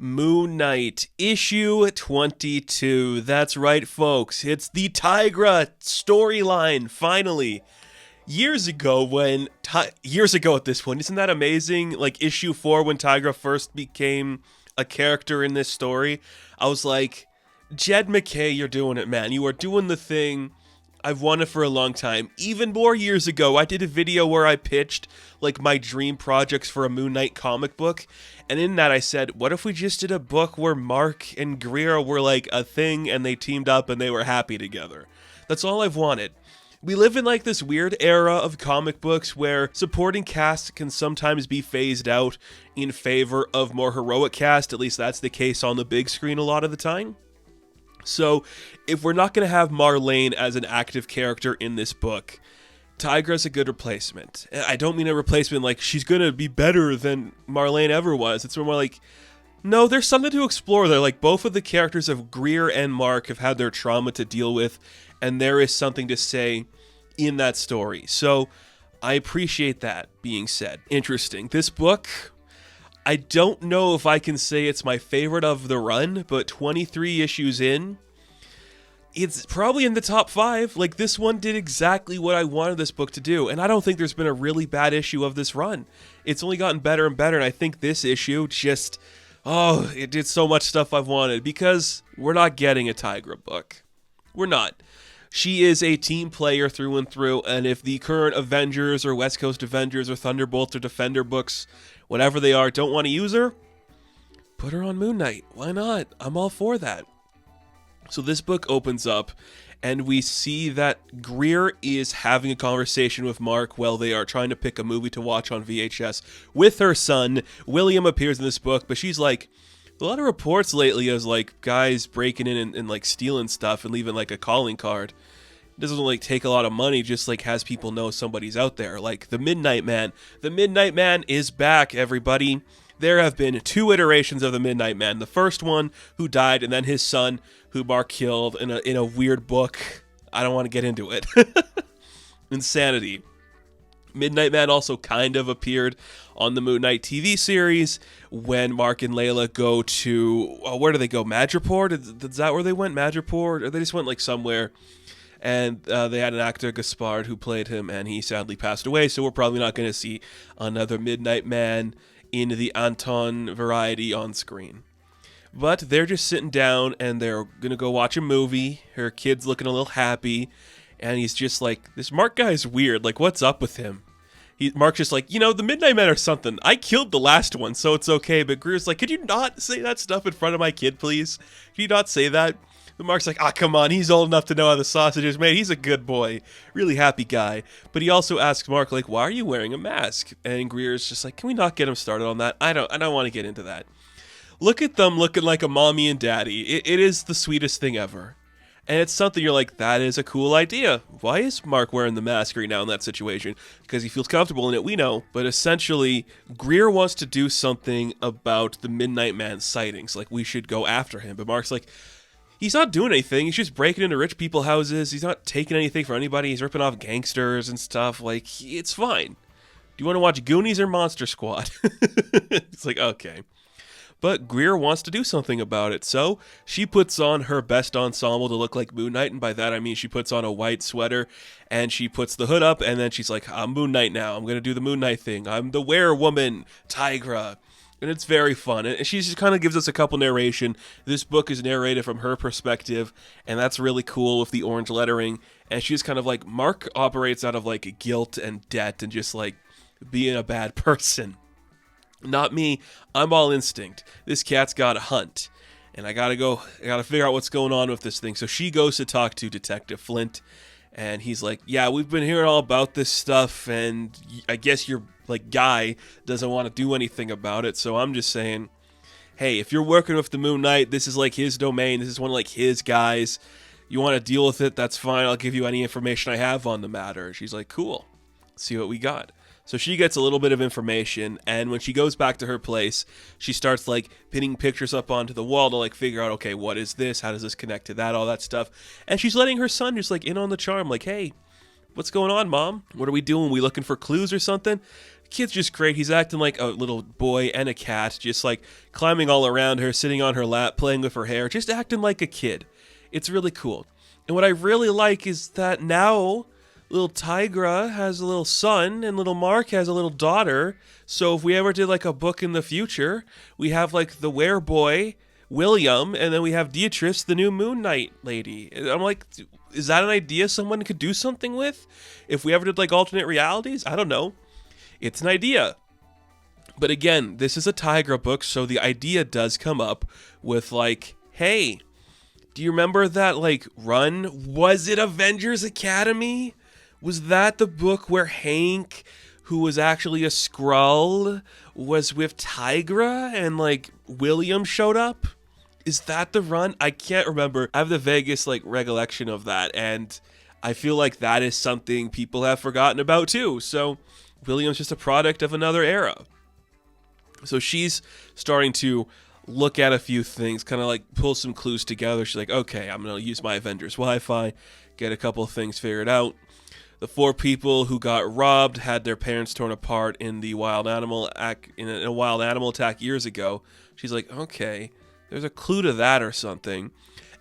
Moon Knight, issue 22. That's right, folks. It's the Tigra storyline, finally. Years ago at this point, isn't that amazing? Like, issue 4, when Tigra first became a character in this story, I was like, Jed McKay, you're doing it, man. You are doing the thing I've wanted for a long time. Even more years ago, I did a video where I pitched, like, my dream projects for a Moon Knight comic book. And in that I said, what if we just did a book where Marc and Greer were, like, a thing and they teamed up and they were happy together? That's all I've wanted. We live in, like, this weird era of comic books where supporting casts can sometimes be phased out in favor of more heroic cast. At least that's the case on the big screen a lot of the time. So, if we're not going to have Marlene as an active character in this book, Tigra's a good replacement. I don't mean a replacement like she's going to be better than Marlene ever was. It's more like, no, there's something to explore there. Like, both of the characters of Greer and Marc have had their trauma to deal with, and there is something to say in that story. So, I appreciate that being said. Interesting. This book, I don't know if I can say it's my favorite of the run, but 23 issues in, it's probably in the top 5. Like, this one did exactly what I wanted this book to do, and I don't think there's been a really bad issue of this run. It's only gotten better and better, and I think this issue just, it did so much stuff I've wanted, because we're not getting a Tigra book. We're not. She is a team player through and through, and if the current Avengers or West Coast Avengers or Thunderbolts or Defender books, whatever they are, don't want to use her, put her on Moon Knight. Why not? I'm all for that. So this book opens up, and we see that Greer is having a conversation with Marc while they are trying to pick a movie to watch on VHS with her son. William appears in this book, but she's like, a lot of reports lately is like guys breaking in and like stealing stuff and leaving like a calling card. It doesn't like take a lot of money, just like has people know somebody's out there. Like the Midnight Man. The Midnight Man is back, everybody. There have been 2 iterations of the Midnight Man. The first one, who died, and then his son, who Marc killed in a weird book. I don't want to get into it. Insanity. Midnight Man also kind of appeared on the Moon Knight TV series when Marc and Layla go to, where do they go? Madripoor? Is that where they went? Madripoor? Or they just went like somewhere. And they had an actor, Gaspard, who played him, and he sadly passed away. So we're probably not going to see another Midnight Man in the Anton variety on screen. But they're just sitting down and they're going to go watch a movie. Her kid's looking a little happy. And he's just like, this Marc guy's weird. Like, what's up with him? Marc's just like, the Midnight Man or something. I killed the last one, so it's okay. But Greer's like, could you not say that stuff in front of my kid, please? Can you not say that? But Marc's like, come on. He's old enough to know how the sausage is made. He's a good boy. Really happy guy. But he also asks Marc, like, why are you wearing a mask? And Greer's just like, can we not get him started on that? I don't want to get into that. Look at them looking like a mommy and daddy. It is the sweetest thing ever. And it's something you're like, that is a cool idea. Why is Marc wearing the mask right now in that situation? Because he feels comfortable in it, we know. But essentially, Greer wants to do something about the Midnight Man sightings. Like, we should go after him. But Marc's like, he's not doing anything. He's just breaking into rich people's houses. He's not taking anything from anybody. He's ripping off gangsters and stuff. Like, it's fine. Do you want to watch Goonies or Monster Squad? It's like, okay. But Greer wants to do something about it, so she puts on her best ensemble to look like Moon Knight, and by that I mean she puts on a white sweater, and she puts the hood up, and then she's like, I'm Moon Knight now, I'm going to do the Moon Knight thing, I'm the werewoman, Tigra, and it's very fun, and she just kind of gives us a couple narration. This book is narrated from her perspective, and that's really cool with the orange lettering, and she's kind of like, Marc operates out of like guilt and debt, and just like being a bad person. Not me. I'm all instinct. This cat's got to hunt. And I got to figure out what's going on with this thing. So she goes to talk to Detective Flint. And he's like, yeah, we've been hearing all about this stuff. And I guess your guy doesn't want to do anything about it. So I'm just saying, hey, if you're working with the Moon Knight, this is like his domain. This is one of like his guys. You want to deal with it? That's fine. I'll give you any information I have on the matter. She's like, cool. Let's see what we got. So she gets a little bit of information, and when she goes back to her place, she starts like pinning pictures up onto the wall to like figure out, okay, what is this? How does this connect to that? All that stuff. And she's letting her son just like in on the charm, like, hey, what's going on, Mom? What are we doing? We looking for clues or something? Kid's just great. He's acting like a little boy and a cat, just like climbing all around her, sitting on her lap, playing with her hair, just acting like a kid. It's really cool. And what I really like is that now little Tigra has a little son and little Marc has a little daughter. So if we ever did like a book in the future, we have like the wereboy, William, and then we have Beatrice, the new Moon Knight lady. And I'm like, is that an idea someone could do something with? If we ever did like alternate realities? I don't know. It's an idea. But again, this is a Tigra book, so the idea does come up with like, hey, do you remember that like run? Was it Avengers Academy? Was that the book where Hank, who was actually a Skrull, was with Tigra and like William showed up? Is that the run? I can't remember. I have the vaguest like recollection of that, and I feel like that is something people have forgotten about too. So William's just a product of another era. So she's starting to look at a few things, kind of like pull some clues together. She's like, okay, I'm going to use my Avengers Wi-Fi, get a couple of things figured out. The 4 people who got robbed had their parents torn apart in the wild animal attack years ago. She's like, okay, there's a clue to that or something.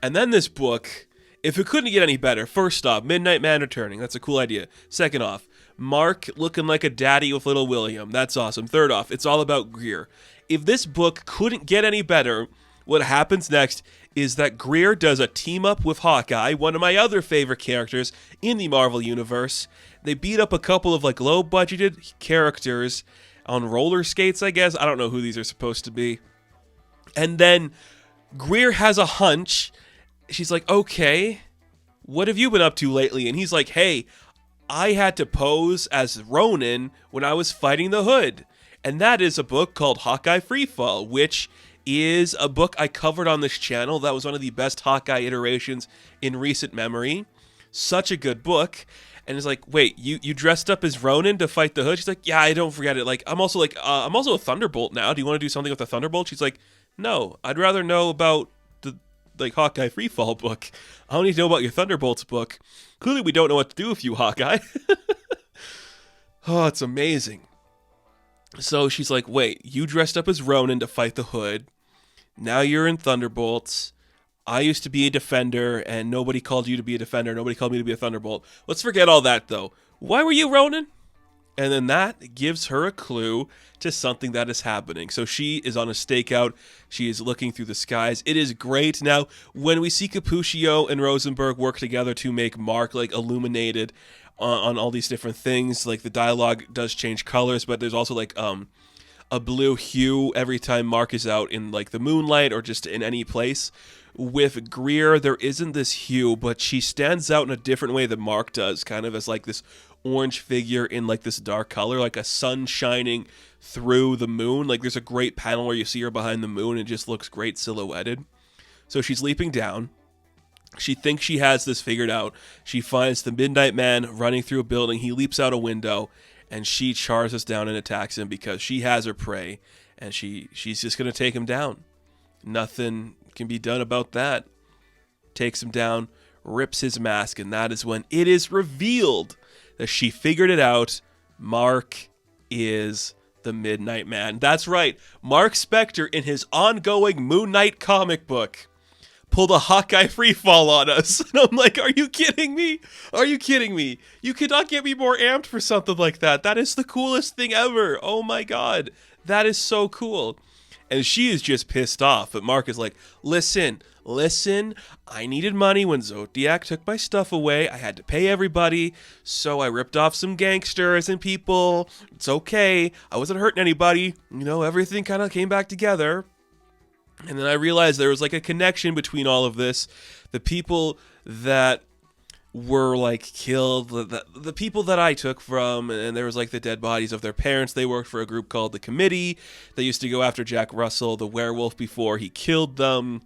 And then this book, if it couldn't get any better, first off, Midnight Man returning. That's a cool idea. Second off, Marc looking like a daddy with little William. That's awesome. Third off, it's all about Greer. If this book couldn't get any better, what happens next is that Greer does a team up with Hawkeye, one of my other favorite characters in the Marvel Universe. They beat up a couple of like low budgeted characters on roller skates, I guess. I don't know who these are supposed to be. And then Greer has a hunch. She's like, okay, what have you been up to lately? And he's like, hey, I had to pose as Ronin when I was fighting the Hood. And that is a book called Hawkeye Freefall, which is a book I covered on this channel. That was one of the best Hawkeye iterations in recent memory. Such a good book. And it's like, wait, you dressed up as Ronin to fight the Hood? She's like, yeah, I don't forget it. Like, I'm also a Thunderbolt now. Do you want to do something with a Thunderbolt? She's like, no, I'd rather know about the like Hawkeye Freefall book. I don't need to know about your Thunderbolts book. Clearly we don't know what to do with you, Hawkeye. Oh, it's amazing. So she's like, wait, you dressed up as Ronin to fight the Hood. Now you're in Thunderbolts. I used to be a defender, and nobody called you to be a defender. Nobody called me to be a Thunderbolt. Let's forget all that, though. Why were you Ronin? And then that gives her a clue to something that is happening. So she is on a stakeout. She is looking through the skies. It is great. Now, when we see Cappuccio and Rosenberg work together to make Marc, like, illuminated on all these different things, like, the dialogue does change colors, but there's also, like, a blue hue every time Marc is out in, like, the moonlight or just in any place. With Greer, there isn't this hue, but she stands out in a different way than Marc does, kind of as, like, this orange figure in, like, this dark color, like a sun shining through the moon. Like, there's a great panel where you see her behind the moon and it just looks great silhouetted. So she's leaping down. She thinks she has this figured out. She finds the Midnight Man running through a building. He leaps out a window, and she charges down and attacks him because she has her prey, and she's just going to take him down. Nothing can be done about that. Takes him down, rips his mask, and that is when it is revealed that she figured it out. Marc is the Midnight Man. That's right. Marc Spector, in his ongoing Moon Knight comic book, pulled a Hawkeye Freefall on us. And I'm like, are you kidding me? Are you kidding me? You could not get me more amped for something like that. That is the coolest thing ever. Oh my god. That is so cool. And she is just pissed off. But Marc is like, listen, I needed money when Zodiac took my stuff away. I had to pay everybody. So I ripped off some gangsters and people. It's okay. I wasn't hurting anybody. You know, everything kind of came back together. And then I realized there was like a connection between all of this. The people that were like killed, the people that I took from, and there was like the dead bodies of their parents. They worked for a group called the Committee. They used to go after Jack Russell, the werewolf, before he killed them.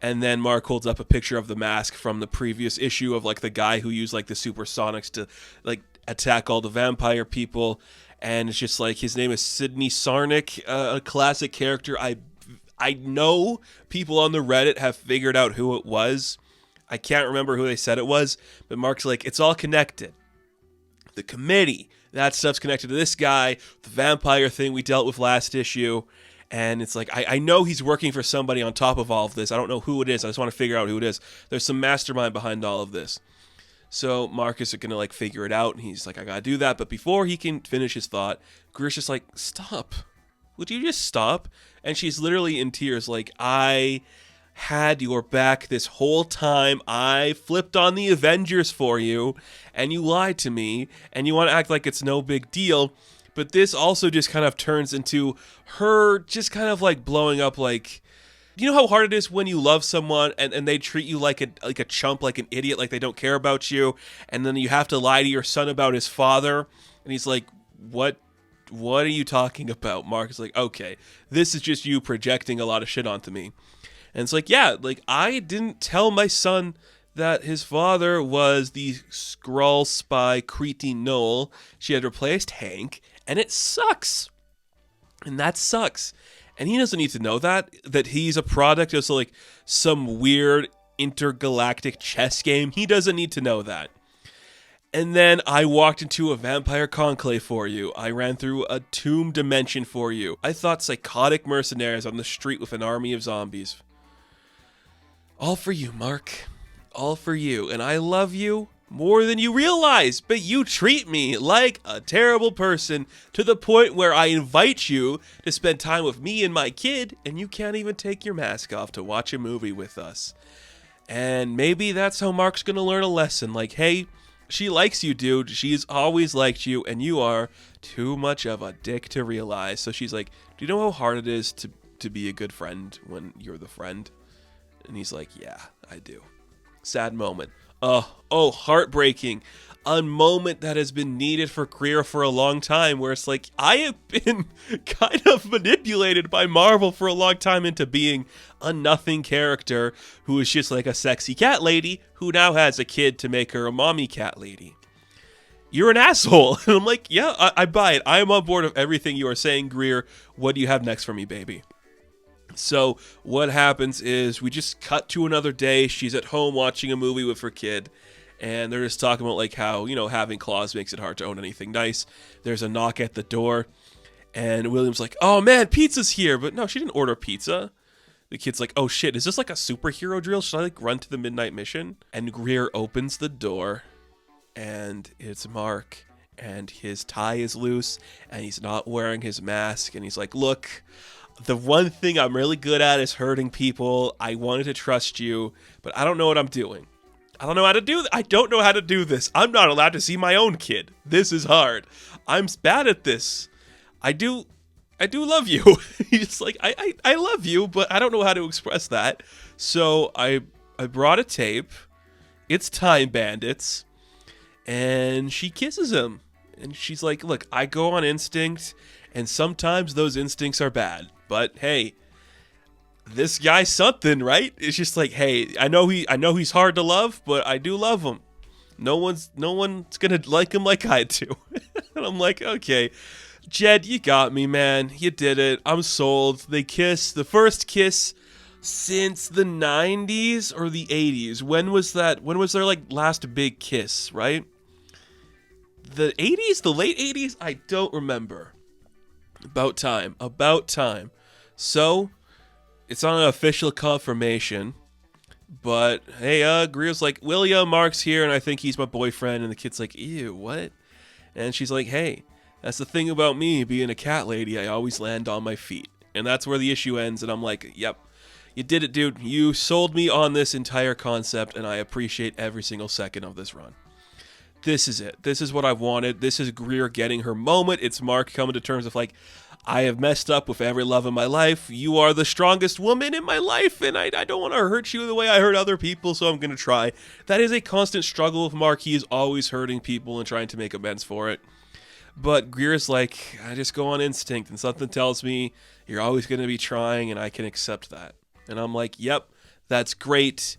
And then Marc holds up a picture of the mask from the previous issue of like the guy who used like the supersonics to like attack all the vampire people. And it's just like, his name is Sidney Sarnik, a classic character. I know people on the Reddit have figured out who it was. I can't remember who they said it was, but Marc's like, it's all connected. The Committee, That stuff's connected to this guy, the vampire thing we dealt with last issue. And it's like, I know he's working for somebody on top of all of this. I don't know who it is. I just want to figure out who it is. There's some mastermind behind all of this. So Marc is going to like figure it out. And he's like, I got to do that. But before he can finish his thought, Greer's just like, stop. Would you just stop? And she's literally in tears like, I had your back this whole time. I flipped on the Avengers for you. And you lied to me. And you want to act like it's no big deal. But this also just kind of turns into her just kind of like blowing up like, you know how hard it is when you love someone and they treat you like a chump, like an idiot, like they don't care about you. And then you have to lie to your son about his father. And he's like, what are you talking about? Marc is like, okay, this is just you projecting a lot of shit onto me. And it's like, yeah, like I didn't tell my son that his father was the Skrull spy Cretin Knoll. She had replaced Hank. And it sucks. And that sucks. And he doesn't need to know that he's a product of like some weird intergalactic chess game. He doesn't need to know that. And then I walked into a vampire conclave for you. I ran through a tomb dimension for you. I thought psychotic mercenaries on the street with an army of zombies. All for you, Marc. All for you. And I love you more than you realize, but you treat me like a terrible person to the point where I invite you to spend time with me and my kid, and you can't even take your mask off to watch a movie with us. And maybe that's how Marc's gonna learn a lesson, like, hey, she likes you, dude. She's always liked you, and you are too much of a dick to realize. So she's like, do you know how hard it is to be a good friend when you're the friend? And he's like, yeah, I do. Sad moment. Oh, heartbreaking. A moment that has been needed for Greer for a long time, where it's like, I have been kind of manipulated by Marvel for a long time into being a nothing character who is just like a sexy cat lady who now has a kid to make her a mommy cat lady. You're an asshole. And I'm like, yeah, I buy it. I am on board of everything you are saying, Greer. What do you have next for me, baby? So what happens is we just cut to another day. She's at home watching a movie with her kid, and they're just talking about like how, you know, having claws makes it hard to own anything nice. There's a knock at the door, and William's like, oh man, pizza's here. But no, she didn't order pizza. The kid's like, oh shit, is this like a superhero drill? Should I like run to the midnight mission? And Greer opens the door, and it's Marc, and his tie is loose, and he's not wearing his mask, and he's like, look, the one thing I'm really good at is hurting people. I wanted to trust you, but I don't know what I'm doing. I don't know how to do I don't know how to do this. I'm not allowed to see my own kid. This is hard. I'm bad at this. I do love you. He's like, I love you, but I don't know how to express that. So I brought a tape. It's Time Bandits. And she kisses him. And she's like, look, I go on instinct, and sometimes those instincts are bad. But hey, this guy's something, right? It's just like, hey, I know he's hard to love, but I do love him. No one's gonna like him like I do. And I'm like, okay, Jed, you got me, man. You did it. I'm sold. They kiss. The first kiss since the 90s or the 80s. When was that? When was their like last big kiss, right? The 80s? The late 80s? I don't remember. About time. So, it's not an official confirmation, but hey, Greer's like, William, Marc's here, and I think he's my boyfriend, and the kid's like, ew, what? And she's like, hey, that's the thing about me being a cat lady, I always land on my feet. And that's where the issue ends, and I'm like, yep, you did it, dude. You sold me on this entire concept, and I appreciate every single second of this run. This is it. This is what I wanted. This is Greer getting her moment. It's Marc coming to terms with like, I have messed up with every love in my life. You are the strongest woman in my life, and I don't want to hurt you the way I hurt other people, so I'm going to try. That is a constant struggle with Marc. He is always hurting people and trying to make amends for it. But Greer's like, I just go on instinct, and something tells me you're always going to be trying, and I can accept that. And I'm like, yep, that's great.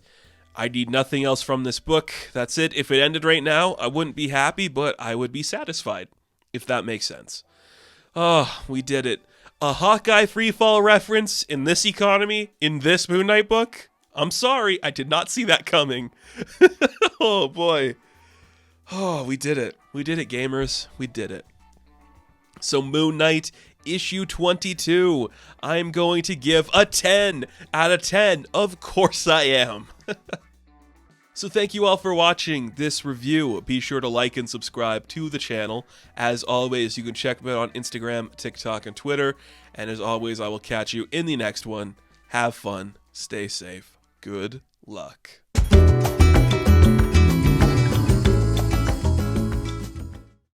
I need nothing else from this book. That's it. If it ended right now, I wouldn't be happy, but I would be satisfied, if that makes sense. Oh, we did it. A Hawkeye freefall reference in this economy, in this Moon Knight book? I'm sorry, I did not see that coming. Oh, boy. Oh, we did it. We did it, gamers. We did it. So Moon Knight issue 22. I'm going to give a 10 out of 10. Of course I am. So thank you all for watching this review. Be sure to like and subscribe to the channel. As always, you can check me out on Instagram, TikTok, and Twitter. And as always, I will catch you in the next one. Have fun. Stay safe. Good luck.